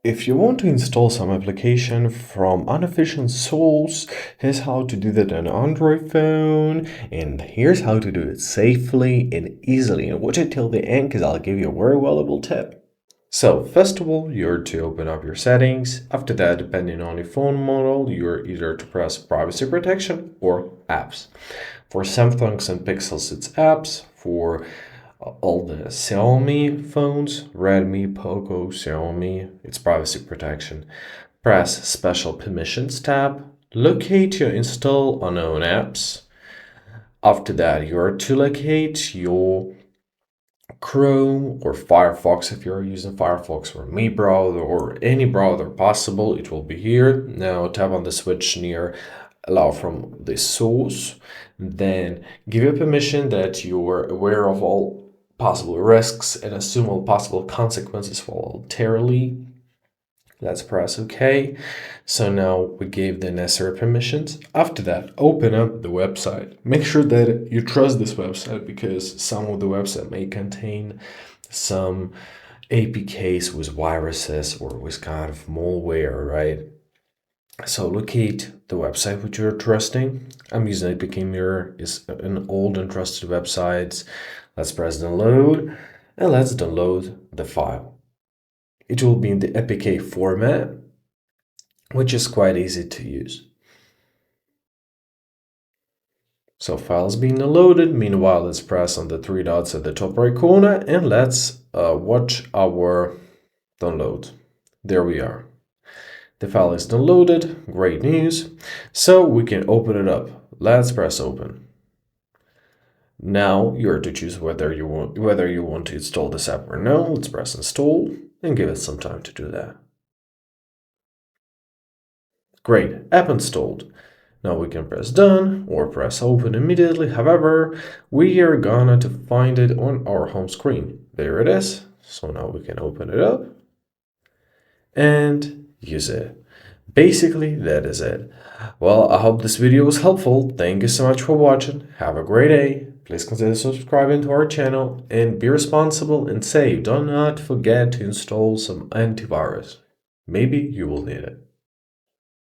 If you want to install some application from unofficial source, here's how to do that on an Android phone, and here's how to do it safely and easily. And watch it till the end because I'll give you a very valuable tip. So first of all, you're to open up your settings. After that, depending on your phone model, you're either to press privacy protection or apps. For Samsungs and Pixels, it's apps. For all the Xiaomi phones, Redmi, Poco, Xiaomi, it's privacy protection. Press Special Permissions tab. Locate your install unknown apps. After that, you are to locate your Chrome or Firefox if you're using Firefox or Mi browser or any browser possible, it will be here. Now tap on the switch near allow from the source. Then give it permission that you are aware of all possible risks and assume all possible consequences voluntarily. Let's press OK. So now we gave the necessary permissions. After that, open up the website. Make sure that you trust this website because some of the website may contain some APKs with viruses or with kind of malware, right? So locate the website which you're trusting. I'm using APK Mirror. It's an old and trusted website. Let's press download and let's download the file. It will be in the APK format, which is quite easy to use. So files being downloaded. Meanwhile, let's press on the three dots at the top right corner and let's watch our download. There we are. The file is downloaded. Great news. So we can open it up. Let's press open. Now you're to choose whether you want to install this app or no. Let's press install and give it some time to do that. Great, app installed. Now we can press done or press open immediately. However, we are gonna to find it on our home screen. There it is. So now we can open it up and use it. Basically, that is it. Well, I hope this video was helpful. Thank you so much for watching. Have a great day. Please consider subscribing to our channel and be responsible and safe. Do not forget to install some antivirus. Maybe you will need it.